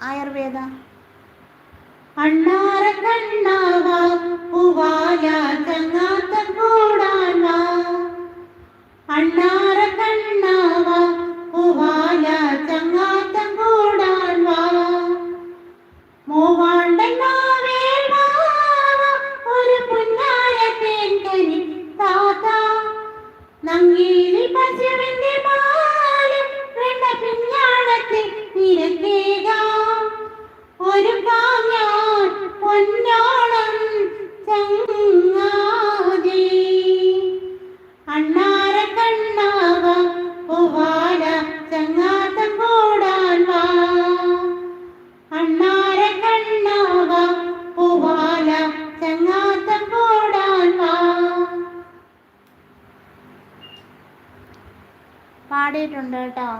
ആയുർവേദ. അണ്ണാര കണ്ണാവാ പൂവാല ചങ്ങാത്തം കൂടാൻ വാ. അണ്ണാര കണ്ണാവാ പൂവാല ചങ്ങാത്തം കൂടാൻ വാ. മൂവാണ്ടൻ മാവേൽ വാവ ഒരു പുന്നാര തേൻകനി താത്ത. നങ്ങേലി പശുവിന്റെ പാല് വെണ്ണ പിഞ്ഞാണത്തിൽ നിരക്കേകാം. ഒരു കാഞ്ഞാൻ പൊന്നോളം ചങ്ങാതി. അണ്ണാര കണ്ണാവ പൂവാല ചങ്ങാത്തം കൂടാൻ വാ. അണ്ണാര കണ്ണാവ പൂവാല ചങ്ങാത്തം കൂടാൻ വാ. പാടിയിട്ടുണ്ട് കേട്ടോ.